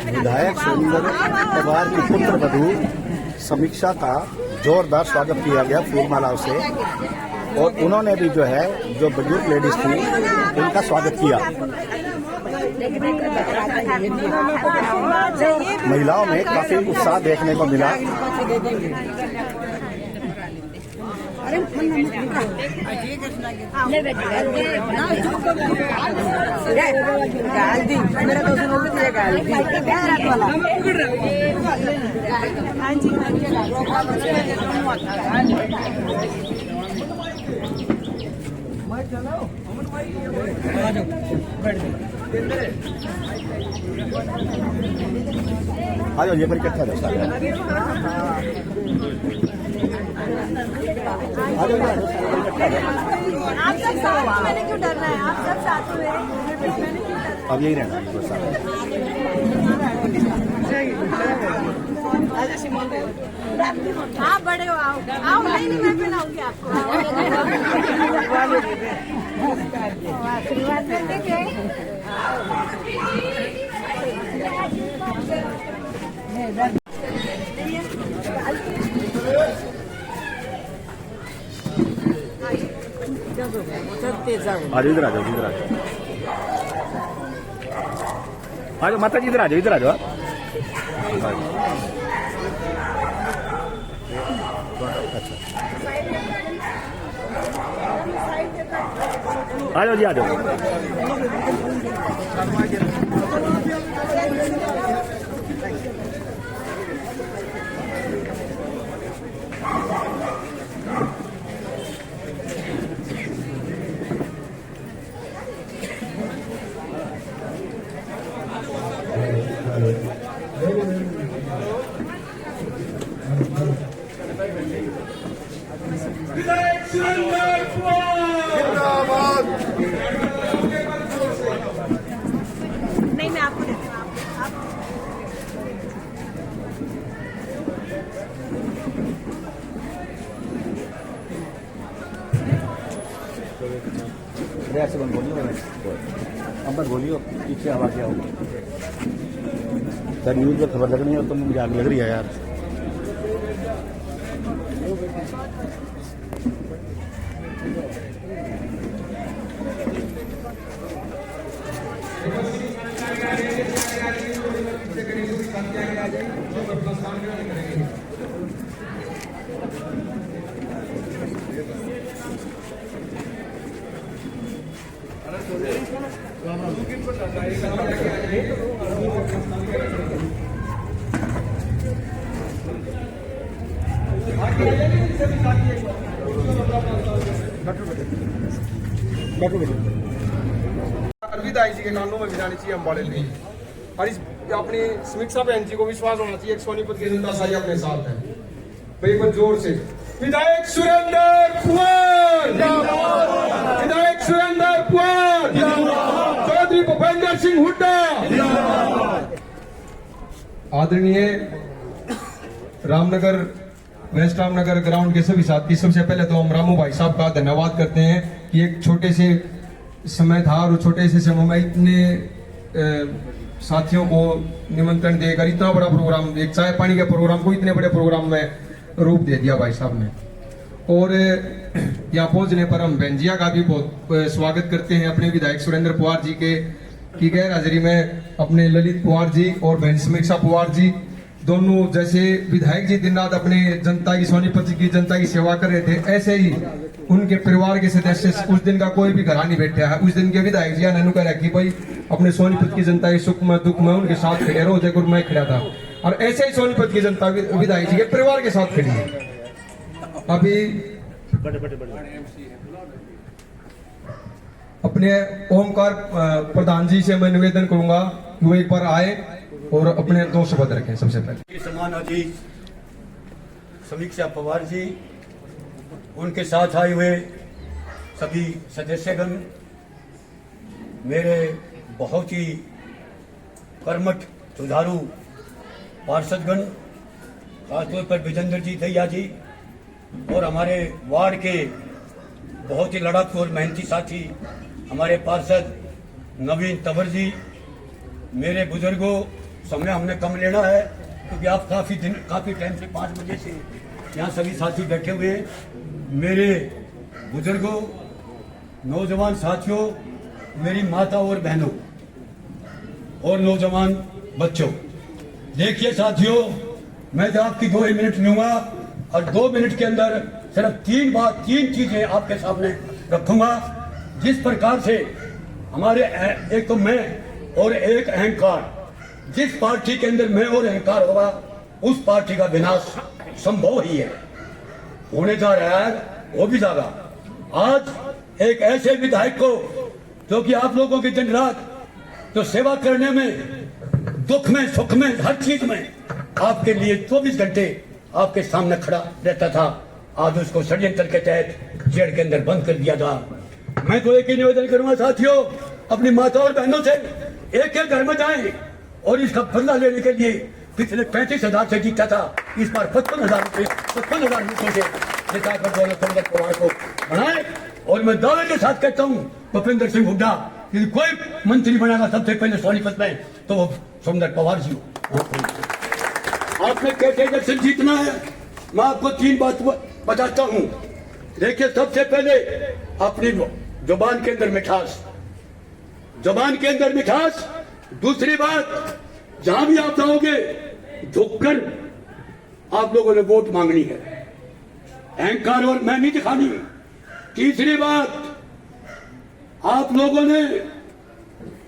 विधायक सुरेंद्र पवार की पुत्र वधू समीक्षा का जोरदार स्वागत किया गया फूलमालाओं से, और उन्होंने भी जो है जो बुजुर्ग लेडीज थी उनका स्वागत किया। महिलाओं में काफी उत्साह देखने को मिला। आ जाओ, ये पर इकट्ठा हो जाओ। आप सब साथ में, मैंने क्यों डरना है? आप सब साथ में, अब यही रहना है। आप बड़े हो, आओ आओ। नहीं मैं पहनाऊंगी आपको। आशीर्वाद देते थे। आज इधर आ जाओ, इधर आ जाओ। आ जाओ माता जी, इधर आ जाओ, इधर आ जाओ। अच्छा, आ जाओ जी, आ जाओ। विधायक सुरेंद्र जिंदाबाद। नहीं मैं आपको देती हूँ। आप से बोलियो, अंबर बोलियो, पीछे आवाज क्या होगी सर? न्यूज में खबर लगनी है तो मुझे आग लग रही है यार। विधायक जी के कानों में भी जानी चाहिए अम्बाड़े नहीं, और इस अपनी समीक्षा बहन जी को विश्वास होना चाहिए एक सोनीपत की जनता साई अपने साथ है। भाई बहुत जोर से विधायक सुरेंद्र कुंवर, विधायक सुरेंद्र कुंवर, चौधरी भूपेंद्र सिंह हुड्डा। आदरणीय रामनगर वेस्ट रामनगर ग्राउंड के सभी साथी, सबसे पहले तो हम रामू भाई साहब का धन्यवाद करते हैं कि एक छोटे से समय था और छोटे से समय में इतने साथियों को निमंत्रण देकर इतना बड़ा प्रोग्राम, एक चाय पानी के प्रोग्राम को इतने बड़े प्रोग्राम में रूप दे दिया भाई साहब ने। और यहाँ पहुंचने पर हम बेंजिया का भी बहुत स्वागत करते हैं अपने विधायक सुरेंद्र पवार जी के की गैर हाजिरी में। अपने ललित पवार जी और बहन समीक्षा पवार जी दोनों, जैसे विधायक जी दिन रात अपने जनता की, सोनीपत की जनता की सेवा कर रहे थे, ऐसे ही उनके परिवार के सदस्य उस दिन का कोई भी घरा नहीं बैठा है। उस दिन के विधायक जी ने कहा कि भाई अपने सोनीपत की जनता के सुख में दुख में उनके साथ खड़े रहो, जयपुर में खड़ा था, और ऐसे ही सोनीपत की जनता विधायक जी के परिवार के साथ खड़ी है। अभी अपने ओमकार प्रधान जी से मैं निवेदन करूंगा कि वो एक बार आए और अपने दो शब्द रखें। सबसे पहले सम्मानाधीश समीक्षा पवार जी, उनके साथ आए हुए सभी सदस्यगण, मेरे बहुत ही कर्मठ सुधारू पार्षदगण, खासतौर पर विजेंद्र जी दहिया जी, और हमारे वार्ड के बहुत ही लड़ाकू और मेहनती साथी हमारे पार्षद नवीन तंवर जी, मेरे बुजुर्गों, समय हमने कम लेना है क्योंकि आप काफी टाइम से 5 बजे से यहाँ सभी साथी बैठे हुए हैं। मेरे बुजुर्गों, नौजवान साथियों, मेरी माता और बहनों और नौजवान बच्चों, देखिए साथियों, मैं तो आपकी 2 ही मिनट लूंगा और 2 मिनट के अंदर सिर्फ 3 चीजें आपके सामने रखूंगा। जिस प्रकार से हमारे एक तो मैं और एक अहंकार, जिस पार्टी के अंदर मैं और अहंकार होगा उस पार्टी का विनाश संभव ही है, होने जा रहा है, हो भी जाएगा। आज एक ऐसे विधायक को जो कि आप लोगों की दिन रात तो सेवा करने में, दुख में, सुख में, हर चीज में आपके लिए 24 घंटे आपके सामने खड़ा रहता था, आज उसको षड्यंत्र के तहत जेल के अंदर बंद कर दिया था। मैं तो एक ही निवेदन करूंगा साथियों, अपनी माता और बहनों से एक एक घर में जाएं और इसका बदला लेने के लिए पिछले 35,000 से जीता था, इस बार 55,000 रुपये 55,000 वोटों से जिता कर दौलत पवार को बनाए। और मैं दावे के साथ कहता हूँ, भूपेंद्र सिंह हुड्डा यदि कोई मंत्री बनेगा सबसे पहले सोनीपत में तो वो सुंदर पवार जी हो। आपने कैसे इलेक्शन जीतना है, मैं आपको 3 बात बताता हूँ। देखिए, सबसे पहले अपनी जुबान के अंदर मिठास, जुबान के अंदर मिठास। दूसरी बात, जहां भी आप जाओगे झुककर आप लोगों ने वोट मांगनी है, अहंकार और मैं नहीं दिखानी। तीसरी बात, आप लोगों ने,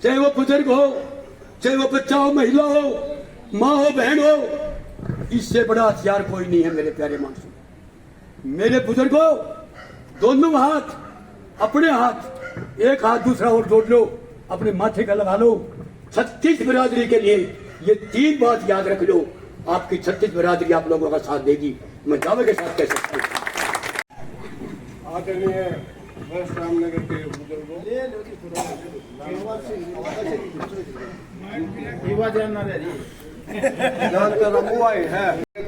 चाहे वो बुजुर्ग हो, चाहे वो बच्चा हो, महिला हो, माँ हो, बहन हो, इससे बड़ा हथियार कोई नहीं है मेरे प्यारे मानसून। मेरे बुजुर्गों, दोनों हाथ, अपने हाथ, एक हाथ दूसरा और जोड़ लो, अपने माथे का लगा लो। 36 बिरादरी के लिए ये 3 बात याद रख लो, आपकी 36 बिरादरी आप लोगों का साथ देगी, मैं दावे के साथ कह सकता हूँ। आदरणीय वेस्ट रामनगर के बुजुर्गों,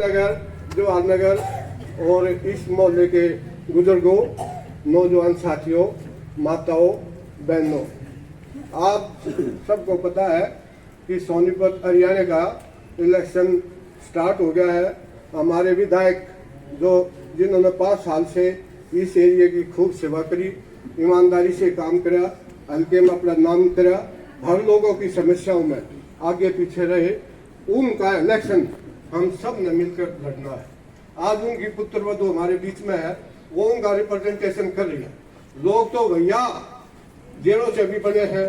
नगर, जवाहर नगर और इस मोहल्ले के बुजुर्गों, नौजवान साथियों, माताओं, बहनों, आप सबको पता है कि सोनीपत हरियाणा का इलेक्शन स्टार्ट हो गया है। हमारे विधायक जिन्होंने 5 साल से इस एरिया की खूब सेवा करी, ईमानदारी से काम करा, हल्के में अपना नाम करा, हर लोगों की समस्याओं में आगे पीछे रहे, उनका इलेक्शन हम सब ने मिलकर लड़ना है। आज उनकी पुत्रवधू हमारे बीच में है, वो उनका रिप्रेजेंटेशन कर रही है। लोग तो भैया जेलों से भी बने हैं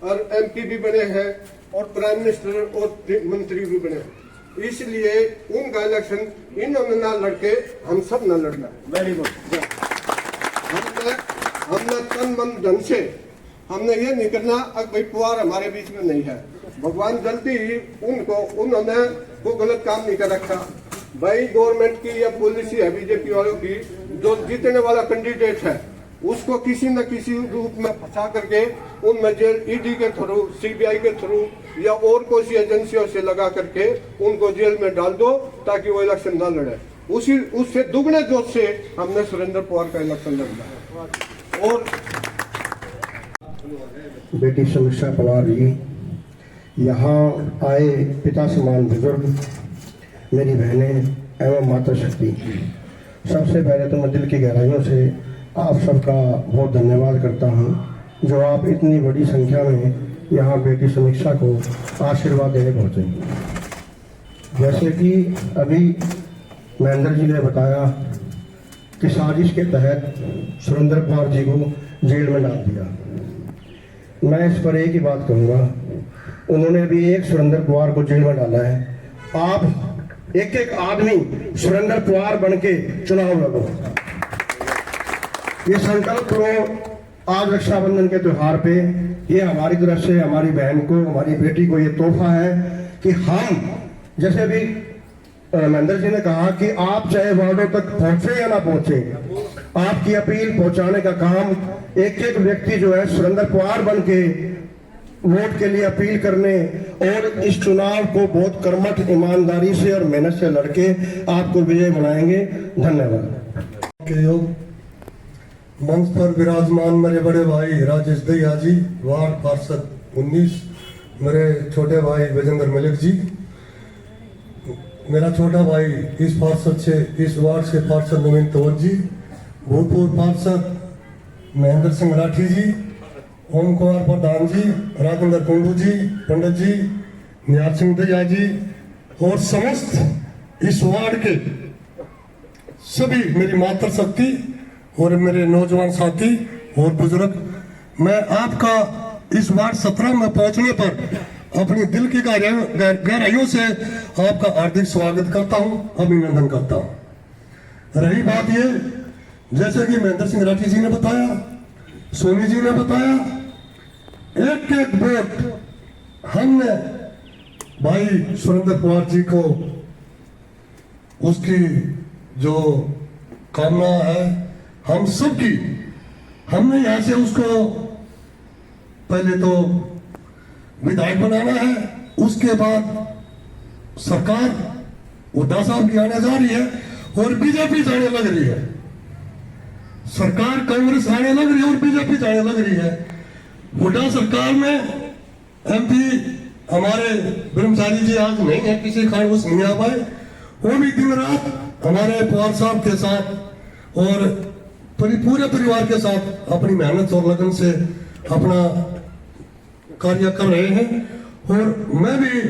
और MP भी बने हैं और प्राइम मिनिस्टर और मंत्री भी बने हैं, इसलिए उनका इलेक्शन इन्होंने ना लड़के हम सब ना लड़ना है। Very good. हमने तन मन धन से हमने ये नहीं करना अब भाई पवार हमारे बीच में नहीं है, भगवान जल्दी ही उन्होंने वो गलत काम नहीं कर रखा। भाई गवर्नमेंट की या पॉलिसी है बीजेपी वालों की, जो जीतने वाला कैंडिडेट है उसको किसी न किसी रूप में फंसा करके उनमें जेल ED के थ्रू, CBI के थ्रू या और कोई एजेंसियों से लगा करके उनको जेल में डाल दो ताकि वो इलेक्शन ना लड़े। उससे दुगने जोश से हमने सुरेंद्र पवार का इलेक्शन लड़ना है। और बेटी समीक्षा पवार जी, यहाँ आए पिता समान बुजुर्ग, मेरी बहनें एवं माता शक्ति, सबसे पहले तो मैं दिल की गहराइयों से आप सबका बहुत धन्यवाद करता हूँ जो आप इतनी बड़ी संख्या में यहाँ बेटी समीक्षा को आशीर्वाद देने पहुँचे। जैसे कि अभी महेंद्र जी ने बताया कि साजिश के तहत सुरेंद्र पवार जी को जेल में डाल दिया। मैं इस पर एक ही बात कहूँगा, उन्होंने भी एक सुरेंद्र पवार को जेल में डाला है। आप एक एक आदमी सुरेंद्र पवार बन के चुनाव लड़ो, ये संकल्प लो। आज रक्षाबंधन के त्योहार पे ये हमारी तरफ से हमारी बहन को, हमारी बेटी को ये तोहफा है कि हम, जैसे भी महेंद्र जी ने कहा कि आप चाहे वार्डों तक पहुंचे या ना पहुंचे, आपकी अपील पहुंचाने का काम एक एक व्यक्ति जो है सुरेंद्र पवार बन के वोट के लिए अपील करने और इस चुनाव को बहुत कर्मठ ईमानदारी से और मेहनत से लड़के आपको विजय बनाएंगे। धन्यवाद। के योग मंच पर विराजमान मेरे बड़े भाई राजेश दहिया जी, वार्ड पार्षद 19, मेरे छोटे भाई विजेंद्र मलिक जी, मेरा छोटा भाई इस वार्ड से पार्षद नवीन तंवर जी, भूतपूर्व पार्षद महेंद्र सिंह राठी जी, ओम कुमार प्रधान जी, राजेंद्र कुंडू जी, पंडित जी, निहार सिंह दहिया जी और समस्त इस वार्ड के सभी मेरी मातृशक्ति और मेरे नौजवान साथी और बुजुर्ग, मैं आपका इस वार्ड 17 में पहुंचने पर अपनी दिल की गहराइयों से आपका हार्दिक स्वागत करता हूं, अभिनंदन करता हूं। रही बात ये, जैसे कि महेंद्र सिंह राठी जी ने बताया, सोनी जी ने बताया, एक एक वोट हमने भाई सुरेंद्र पवार जी को उसकी जो कामना है हम सबकी, हमने यहां से उसको पहले तो विधायक बनाना है, उसके बाद सरकार हुड्डा साहब की आने जा रही है और बीजेपी जाने लग रही है, सरकार कांग्रेस आने लग रही है और बीजेपी जाने लग रही है। हुड्डा सरकार में एमपी हमारे ब्रह्मचारी जी आज नहीं है, किसी कारणवश नहीं आ पाए, वो भी दिन रात हमारे पवार साहब के साथ और पूरे परिवार के साथ अपनी मेहनत और लगन से अपना कार्य कर रहे हैं। और मैं भी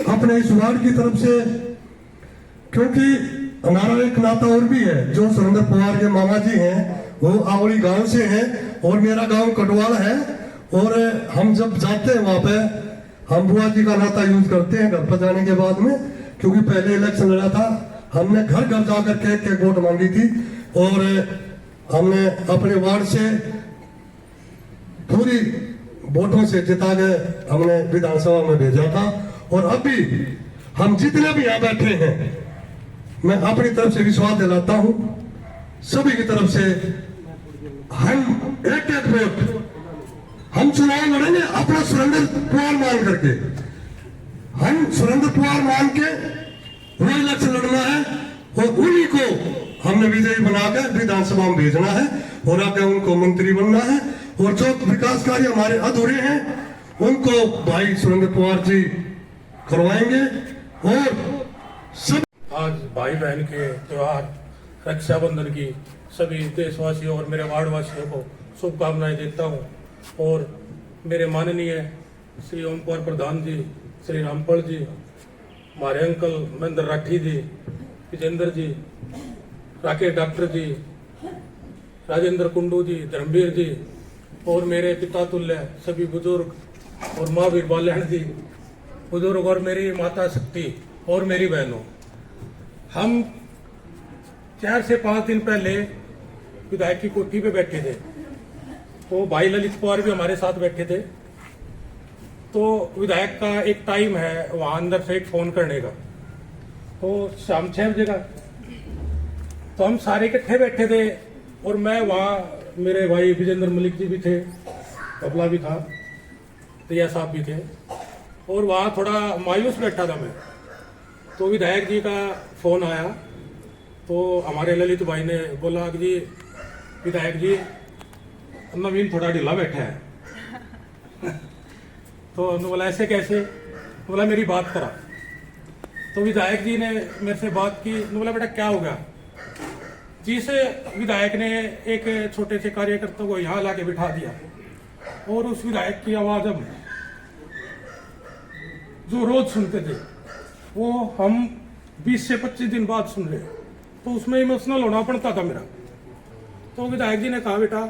अपने इस वार्ड की तरफ से, क्योंकि हमारा एक नाता और भी है, जो सुरेंद्र पवार के मामा जी हैं वो आवड़ी गांव से हैं और मेरा गांव कटवाल है, और हम जब जाते हैं वहां पे हम बुआ जी का नाता यूज करते हैं घर पर जाने के बाद में, क्योंकि पहले इलेक्शन लड़ा था, हमने घर घर जाकर के वोट मांगी थी और हमने अपने वार्ड से पूरी वोटों से जिता के हमने विधानसभा में भेजा था। और अभी हम जितने भी यहाँ बैठे हैं, मैं अपनी तरफ से विश्वास दिलाता हूं सभी की तरफ से, हम एक एक वोट हम चुनाव लड़ेंगे अपना सुरेंद्र पवार मान करके, हम सुरेंद्र पवार मान के वो इलेक्शन लड़ना है और उन्हीं को हमने विजयी बनाकर विधानसभा में भेजना है और आगे उनको मंत्री बनना है। और जो विकास कार्य हमारे अधूरे हैं उनको भाई सुरेंद्र पवार जी करवाएंगे। और सब आज भाई बहन के त्योहार रक्षाबंधन की सभी देशवासियों और मेरे वार्डवासियों को शुभकामनाएं देता हूं। और मेरे माननीय श्री ओम कुमार प्रधान जी, श्री रामपाल जी, हमारे अंकल महेंद्र राठी जी, विजेंद्र जी, राकेश डॉक्टर जी, राजेंद्र कुंडू जी, धर्मवीर जी और मेरे पिता तुल्य सभी बुजुर्ग और महावीर बाल्याण जी बुजुर्ग और मेरी माता शक्ति और मेरी बहनों, हम 4 से 5 दिन पहले विधायक की कोठी पे बैठे थे, तो भाई ललित पवार भी हमारे साथ बैठे थे। तो विधायक का एक टाइम है वहां अंदर से एक फोन करने का, तो शाम 6 बजे का, तो हम सारे इकट्ठे बैठे थे और मैं वहां, मेरे भाई विजेंद्र मलिक जी भी थे, तबला भी था, दहिया साहब भी थे, और वहां थोड़ा मायूस बैठा था मैं। तो विधायक जी का फोन आया, तो हमारे ललित भाई ने बोला कि जी विधायक जी नवीन थोड़ा ढीला बैठा है। तो उन्होंने बोला ऐसे कैसे? बोला मेरी बात करा। तो विधायक जी ने मेरे से बात की, बोला बेटा क्या हो गया? जिस विधायक ने एक छोटे से कार्यकर्ता को यहाँ लाके बिठा दिया और उस विधायक की आवाज हम जो रोज सुनते थे वो हम 20 से 25 दिन बाद सुन रहे, तो उसमें इमोशनल होना पड़ता था मेरा। तो विधायक जी ने कहा बेटा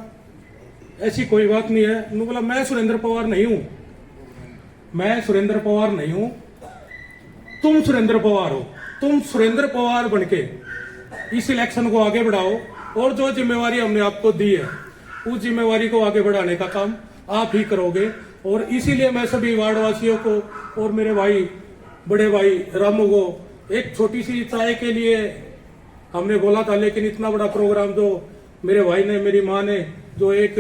ऐसी कोई बात नहीं है। उन्होंने बोला मैं सुरेंद्र पवार नहीं हूं, मैं सुरेंद्र पवार नहीं हूं, तुम सुरेंद्र पवार हो। तुम सुरेंद्र पवार बनके इस इलेक्शन को आगे बढ़ाओ और जो जिम्मेवारी हमने आपको दी है उस जिम्मेवारी को आगे बढ़ाने का काम आप ही करोगे। और इसीलिए मैं सभी वार्डवासियों को और मेरे भाई बड़े भाई रामू को एक छोटी सी चाय के लिए हमने बोला था, लेकिन इतना बड़ा प्रोग्राम जो मेरे भाई ने, मेरी माँ ने जो एक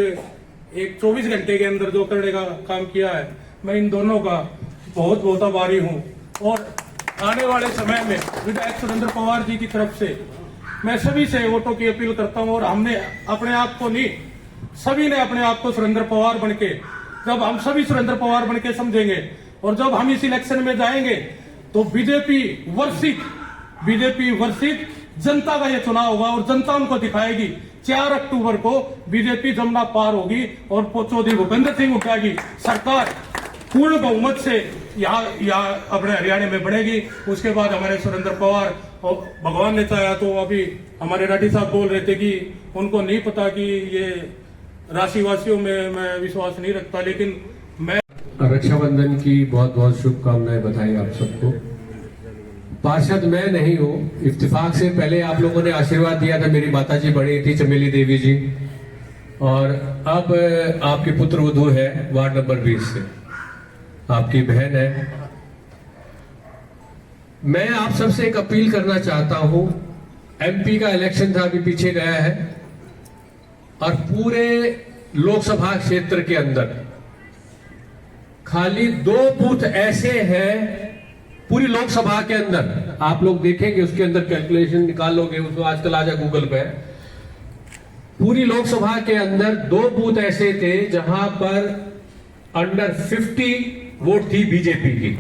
24 घंटे के अंदर जो करने का काम किया है, मैं इन दोनों का बहुत बहुत आभारी हूँ। और आने वाले समय में विधायक सुरेंद्र पवार जी की तरफ से मैं सभी से वोटों की अपील करता हूं। और हमने अपने आप को नहीं, सभी ने अपने आप को सुरेंद्र पवार बनके, जब हम सभी सुरेंद्र पवार बनके समझेंगे और जब हम इस इलेक्शन में जाएंगे तो बीजेपी वर्षित जनता का ये चुनाव होगा और जनता उनको दिखाएगी। 4 अक्टूबर को बीजेपी जमुना पार होगी और चौधरी भूपेंद्र सिंह हुड्डा की सरकार पूर्ण बहुमत से यहाँ अपने हरियाणा में बढ़ेगी। उसके बाद हमारे सुरेंद्र पवार, और भगवान ने चाहा तो अभी हमारे राठी साहब बोल रहे थे कि उनको नहीं पता कि ये राशिवासियों में मैं विश्वास नहीं रखता, लेकिन मैं रक्षाबंधन की बहुत बहुत शुभकामनाएं बधाई आप सबको। पार्षद मैं नहीं हूँ, इत्तेफाक से पहले आप लोगों ने आशीर्वाद दिया था, मेरी माताजी बड़ी थी चमेली देवी जी, और अब आपके पुत्र वधू है वार्ड नंबर 20 से, आपकी बहन है। मैं आप सबसे एक अपील करना चाहता हूं, एमपी का इलेक्शन था, अभी पीछे गया है, और पूरे लोकसभा क्षेत्र के अंदर खाली 2 बूथ ऐसे हैं पूरी लोकसभा के अंदर, आप लोग देखेंगे उसके अंदर कैलकुलेशन निकालोगे, उसको आजकल आ जाए गूगल पे, पूरी लोकसभा के अंदर 2 बूथ ऐसे थे जहां पर अंडर 50 वोट थी बीजेपी की,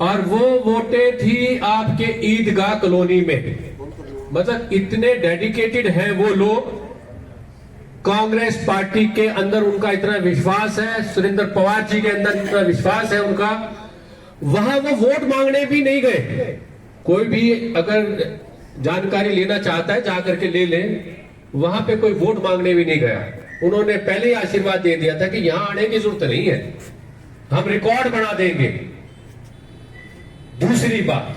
और वो वोटें थी आपके ईदगाह कॉलोनी में। मतलब इतने डेडिकेटेड हैं वो लोग, कांग्रेस पार्टी के अंदर उनका इतना विश्वास है, सुरेंद्र पवार जी के अंदर इतना विश्वास है उनका, वहां वो वोट मांगने भी नहीं गए। कोई भी अगर जानकारी लेना चाहता है जाकर के ले ले, वहां पे कोई वोट मांगने भी नहीं गया। उन्होंने पहले ही आशीर्वाद दे दिया था कि यहां आने की जरूरत नहीं है, हम रिकॉर्ड बना देंगे। दूसरी बात,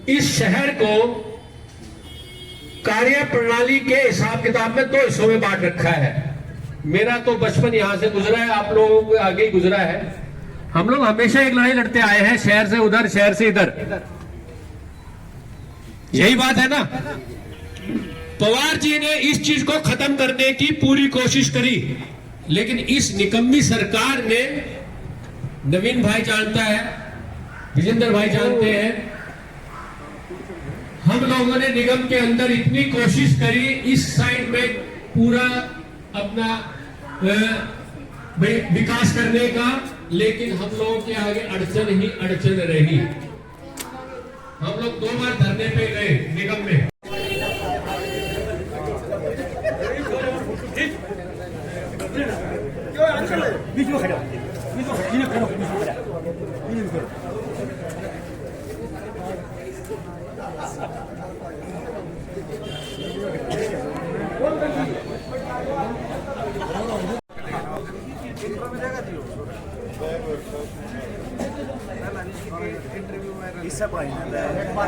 इस शहर को कार्य प्रणाली के हिसाब किताब में 2 हिस्सों में बांट रखा है। मेरा तो बचपन यहां से गुजरा है, आप लोगों के आगे ही गुजरा है। हम लोग हमेशा एक लड़ाई लड़ते आए हैं, शहर से उधर, शहर से इधर, यही बात है ना। पवार जी ने इस चीज को खत्म करने की पूरी कोशिश करी, लेकिन इस निकम्मी सरकार ने, नवीन भाई जानता है, विजेंद्र भाई जानते हैं, हम लोगों ने निगम के अंदर इतनी कोशिश करी इस साइड में पूरा अपना विकास करने का, लेकिन हम लोगों के आगे अड़चन ही अड़चन रही। हम लोग 2 बार धरने पे गए निगम में।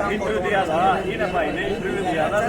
इंटरव्यू दिया था, ये ना भाई ने इंटरव्यू दिया था।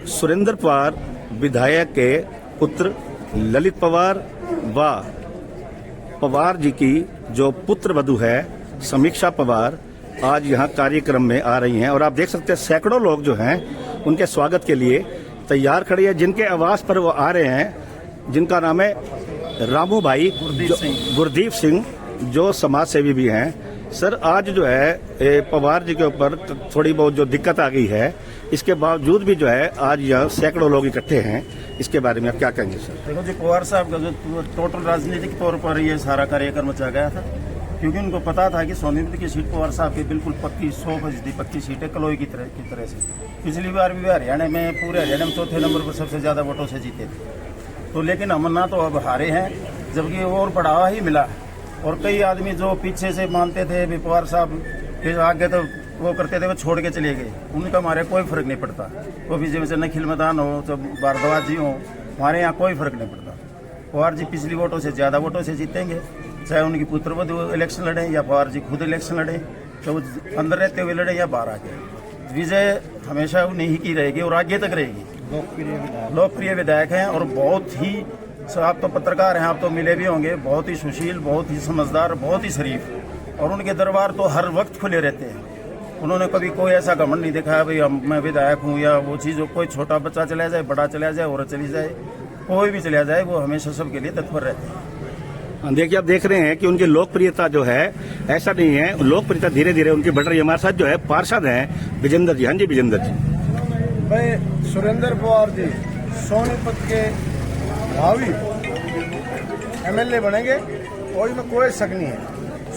सुरेंद्र पवार विधायक के पुत्र ललित पवार व पवार जी की जो पुत्र वधू है समीक्षा पवार आज यहाँ कार्यक्रम में आ रही हैं, और आप देख सकते हैं सैकड़ों लोग जो हैं उनके स्वागत के लिए तैयार खड़े हैं। जिनके आवास पर वो आ रहे हैं, जिनका नाम है रामू भाई गुरदीप सिंह, जो समाज सेवी भी हैं। सर, आज जो है पवार जी के ऊपर थोड़ी बहुत जो दिक्कत आ गई है, इसके बावजूद भी जो है आज यहाँ सैकड़ों लोग इकट्ठे हैं, इसके बारे में आप क्या कहेंगे सर? देखो जी, पवार साहब का जो टोटल राजनीतिक तौर पर ये सारा कार्यक्रम चल गया था, क्योंकि उनको पता था कि सोनीपत की सीट पवार साहब की बिल्कुल पक्की 100% पक्की सीट है, कलोई की तरह से। पिछली बार भी हरियाणा में, पूरे हरियाणा में 4थे नंबर पर सबसे ज्यादा वोटों से जीते थे। तो लेकिन हम ना तो अब हारे हैं, जबकि और बढ़ावा ही मिला। और कई आदमी जो पीछे से मानते थे भी पवार साहब के आगे तो वो करते थे, वो छोड़ के चले गए। उनका हमारे कोई फर्क नहीं पड़ता। वो भी जैसे निखिल मैदान हो, तो भारद्वाज जी हो, हमारे यहाँ कोई फर्क नहीं पड़ता। पवार जी पिछली वोटों से ज्यादा वोटों से जीतेंगे, चाहे उनकी पुत्र वधू इलेक्शन लड़े या पवार जी खुद इलेक्शन लड़े। तो वो अंदर रहते हुए लड़े या बाहर आके, विजय हमेशा उन्हीं ही की रहेगी और आगे तक रहेगी। लोकप्रिय विधायक हैं और बहुत ही, आप तो पत्रकार हैं, आप तो मिले भी होंगे, बहुत ही सुशील, बहुत ही समझदार, बहुत ही शरीफ, और उनके दरबार तो हर वक्त खुले रहते हैं। उन्होंने कभी कोई ऐसा घमंड नहीं दिखाया भाई मैं विधायक हूँ या वो चीज़, कोई छोटा बच्चा चला जाए, बड़ा चला जाए, औरत चली जाए, कोई भी चला जाए, वो हमेशा सबके लिए तत्पर रहते हैं। देखिए, आप देख रहे हैं कि उनकी लोकप्रियता जो है, ऐसा नहीं है, लोकप्रियता धीरे धीरे उनकी बढ़ रही है। हमारे साथ जो है पार्षद हैं विजेंद्र जी। हाँ जी विजेंद्र जी। भाई सुरेंद्र पवार जी सोनीपत के भावी एमएलए बनेंगे और इसमें कोई शक नहीं है।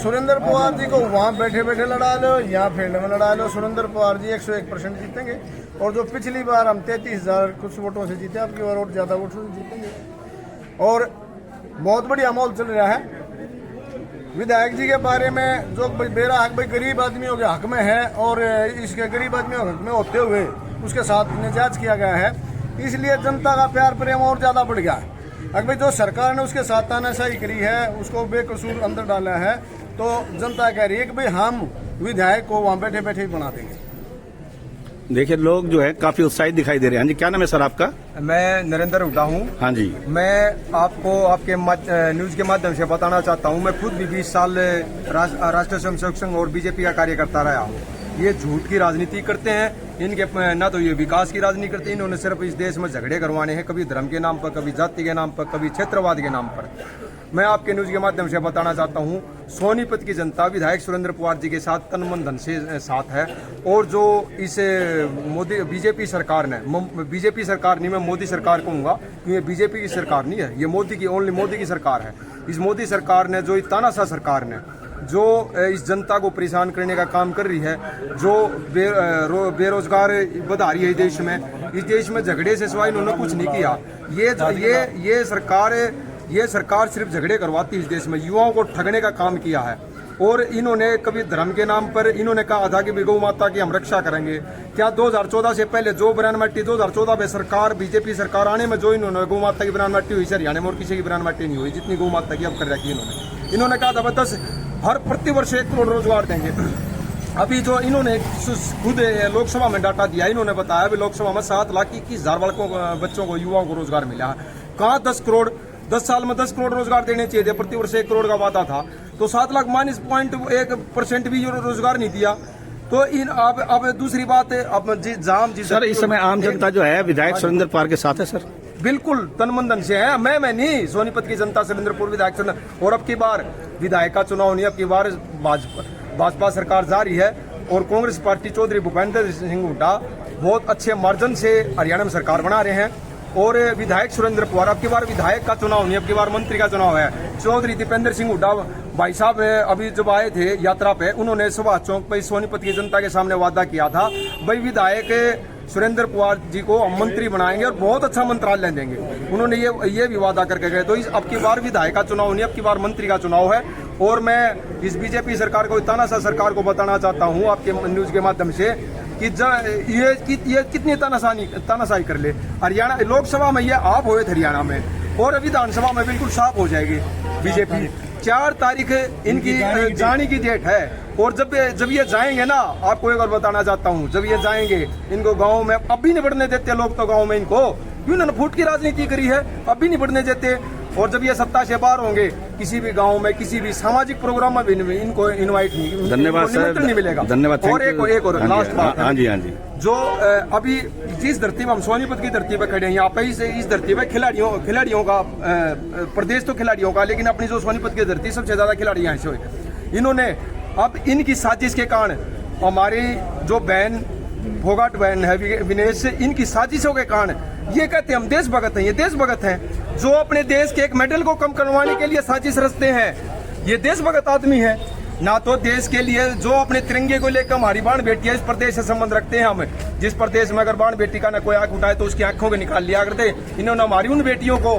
सुरेंद्र पवार जी को वहाँ बैठे बैठे लड़ा लो, यहाँ फील्ड में लड़ा लो, सुरेंद्र पवार जी 101% जीतेंगे। और जो पिछली बार हम 33,000 कुछ वोटों से जीते, आपकी बार और ज्यादा वोटों से जीतेंगे। और बहुत बढ़िया माहौल चल रहा है। विधायक जी के बारे में जो मेरा हक भाई गरीब आदमियों के हक में है और इसके गरीब आदमियों के हक में होते हुए उसके साथ निजाज किया गया है, इसलिए जनता का प्यार प्रेम और ज्यादा बढ़ गया है। अगर भाई जो सरकार ने उसके साथ तानाशाही करी है, उसको बेकसूर अंदर डाला है, तो जनता कह रही है कि भाई हम विधायक को वहाँ बैठे बैठे ही बना देंगे। देखिए, लोग जो है काफी उत्साहित दिखाई दे रहे हैं। हाँ जी, क्या नाम है सर आपका? मैं नरेंद्र हुड्डा हूँ। हाँ जी। मैं आपको आपके न्यूज के माध्यम से बताना चाहता हूँ, मैं खुद भी 20 साल राष्ट्रीय स्वयंसेवक संघ और बीजेपी का कार्य करता रहा हूँ। ये झूठ की राजनीति करते हैं, इनके ना तो ये विकास की राजनीति करते हैं, इन्होंने सिर्फ इस देश में झगड़े करवाने हैं, कभी धर्म के नाम पर, कभी जाति के नाम पर, कभी क्षेत्रवाद के नाम पर। मैं आपके न्यूज के माध्यम से बताना चाहता हूं, सोनीपत की जनता विधायक सुरेंद्र पवार जी के साथ तन मन धन से साथ है। और जो इस मोदी बीजेपी सरकार ने, बीजेपी सरकार नहीं, मैं मोदी सरकार कहूंगा, ये बीजेपी की सरकार नहीं है, ये मोदी की, ओनली मोदी की सरकार है। इस मोदी सरकार ने, जो तानाशाह सरकार ने जो इस जनता को परेशान करने का काम कर रही है, जो बेरोजगार बढ़ा रही है इस देश में झगड़े से सिवाय इन्होंने कुछ नहीं किया। ये सरकार सिर्फ झगड़े करवाती है इस देश में, युवाओं को ठगने का काम किया है। और इन्होंने कभी धर्म के नाम पर इन्होंने कहा था कि गौ माता की हम रक्षा करेंगे। क्या 2014 से पहले जो बयान मट्टी 2014 में सरकार, बीजेपी सरकार आने में जो इन्होंने गौ माता की बयान मट्टी हुई, हरियाणा में और किसी की बयान मट्टी नहीं हुई जितनी गौ माता की अब कर रखी है। इन्होंने कहा था 10 हर प्रतिवर्ष 1 करोड़ रोजगार देंगे। अभी जो इन्होंने खुद लोकसभा में डाटा दिया, इन्होंने बताया भी लोकसभा में 7,21,000 बच्चों को, युवाओं को रोजगार मिला है। कहाँ 10 करोड़, 10 साल में 10 करोड़ रोजगार देने चाहिए थे, प्रतिवर्ष 1 करोड़ का वादा था, तो 7 लाख -0.1% भी रोजगार नहीं दिया। तो अब दूसरी बात है, अब सर इस समय आम जनता जो है विधायक सुरेंद्र पवार के साथ है सर? बिल्कुल तन मन धन से है। मैं नहीं, सोनीपत की जनता सुरेंद्रपुर विधायक सुरेंद्र। और अब की बार विधायक का चुनाव नहीं, अब की बार भाजपा सरकार जारी है और कांग्रेस पार्टी चौधरी भूपेंद्र सिंह हुड्डा बहुत अच्छे मार्जिन से हरियाणा में सरकार बना रहे हैं। और विधायक सुरेंद्र पवार, अब की बार विधायक का चुनाव नहीं, अब की बार मंत्री का चुनाव है। चौधरी दीपेंद्र सिंह हुड्डा भाई साहब अभी जब आए थे यात्रा पे, उन्होंने सुभाष चौक पर सोनीपत की जनता के सामने वादा किया था, भाई विधायक सुरेंद्र पवार जी को हम मंत्री बनाएंगे और बहुत अच्छा मंत्रालय देंगे। उन्होंने ये भी वादा करके गए। तो अब की बार विधायक का चुनाव नहीं, अब की बार मंत्री का चुनाव है। और मैं इस बीजेपी सरकार को, तानाशाह सरकार को बताना चाहता हूँ आपके न्यूज के माध्यम से कि ये कितनी तानाशाही कर ले। हरियाणा लोकसभा में ये आप हुए थे हरियाणा में, और विधानसभा में बिल्कुल साफ हो जाएगी बीजेपी। 4 तारीख इनकी जाने की डेट है। और जब ये जाएंगे ना, आपको एक और बताना चाहता हूँ, जब ये जाएंगे इनको गांव में अब भी नहीं बढ़ने देते लोग, तो गांव में इनको इन्होंने फूट की राजनीति करी है, अब भी नहीं बढ़ने देते। और जब ये सत्ता से बाहर होंगे, किसी भी गांव में किसी भी सामाजिक प्रोग्राम में भी इनको इनवाइट नहीं, धन्यवाद सर, नहीं मिलेगा। धन्यवाद। और एक और लास्ट बात, हाँ जी, हाँ जी, जो अभी जिस धरती पर हम सोनीपत की धरती पर खड़े हैं, यहाँ पे इस धरती पर खिलाड़ियों का प्रदेश तो खिलाड़ियों का, लेकिन अपनी जो सोनीपत की धरती सबसे ज्यादा खिलाड़ी यहाँ से हुए। इन्होंने अब इनकी साजिश के कारण, हमारी जो बहन फोगाट बहन है विनेश, इनकी साजिशों के कारण ये कहते हैं हम देशभगत हैं। ये देशभगत हैं जो अपने देश के एक मेडल को कम करवाने के लिए साजिश रचते हैं। ये देशभगत आदमी है ना, तो देश के लिए जो अपने तिरंगे को लेकर हमारी बाण बेटी है, इस प्रदेश से संबंध रखते हैं हम। जिस प्रदेश में अगर बाण बेटी का ना कोई आंख उठाए तो उसकी आंखों को निकाल लिया करते। इन्होंने हमारी उन बेटियों को,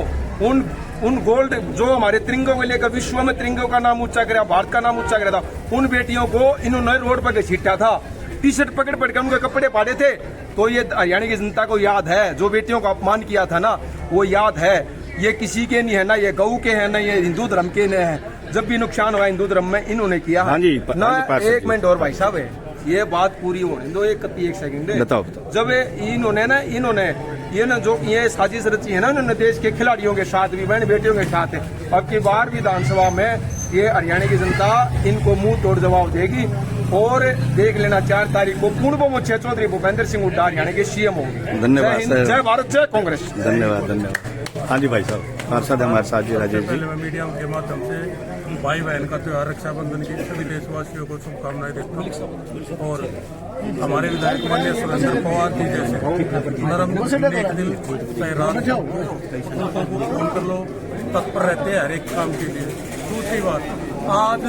उन गोल्ड जो हमारे तिरंगों को लेकर विश्व में तिरंगों का नाम ऊंचा कराया, भारत का नाम ऊंचा कराया था, उन बेटियों को इन्होंने रोड पर घसीटा था, टी-शर्ट पकड़ के उनके कपड़े फाड़े थे। तो ये हरियाणा की जनता को याद है, जो बेटियों का अपमान किया था ना, वो याद है। ये किसी के नहीं है ना, ये गऊ के हैं ना, ये हिंदू धर्म के हैं। जब भी नुकसान हुआ हिंदू धर्म में इन्होंने किया। हाँ जी, ना हाँ जी, पार्षद एक जी। मिनट और भाई साहब है, ये बात पूरी होने दो, एक सेकंड। बताओ। जब इन्होंने ये ना जो ये साजिश रची है ना, उन्होंने देश के खिलाड़ियों के साथ भी, बहन बेटियों के साथ, अब की बार विधानसभा में ये हरियाणा की जनता इनको मुंह तोड़ जवाब देगी। और देख लेना 4 तारीख को पूर्ण बहुमत से चौधरी भूपेंद्र सिंह हुड्डा हरियाणा के सीएम होंगे। धन्यवाद जय हिंद, सर। जय भारत, जय कांग्रेस। धन्यवाद। हाँ जी भाई साहब, पार्षद हमारे साथ जी राजेश जी। पहले मैं मीडिया के माध्यम से भाई बहन का त्योहार रक्षाबंधन की सभी देशवासियों को शुभकामनाएं देता हूँ। और हमारे विधायक माननीय सुरेंद्र पवार जी जैसे नरम नेक दिल चाहे रात को फोन कर लो, तत्पर रहते हैं हर एक काम के लिए। दूसरी बात, आज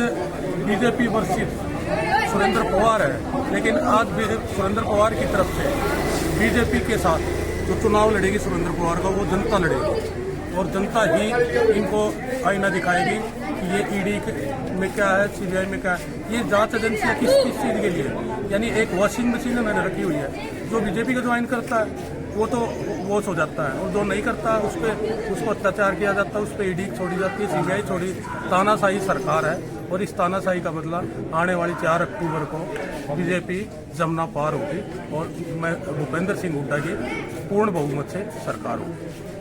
बीजेपी वर्षित सुरेंद्र पवार है, लेकिन आज सुरेंद्र पवार की तरफ से बीजेपी के साथ जो चुनाव लड़ेगी सुरेंद्र पवार का, वो जनता लड़ेगी। और जनता ही इनको आईना दिखाएगी कि ये ईडी में क्या है, सीबीआई में क्या है। ये जांच एजेंसी किस चीज के लिए, यानी एक वॉशिंग मशीन मैंने रखी हुई है। जो बीजेपी का ज्वाइन करता है वो तो वॉश हो जाता है, और जो नहीं करता है उसको अत्याचार किया जाता है, उस पर ईडी छोड़ी जाती है, सीबीआई छोड़ी। तानाशाही सरकार है, और इस तानाशाही का बदला आने वाली 4 अक्टूबर को बीजेपी जमुना पार होगी और मैं भूपेंद्र सिंह हुड्डा की पूर्ण बहुमत से सरकार होगी।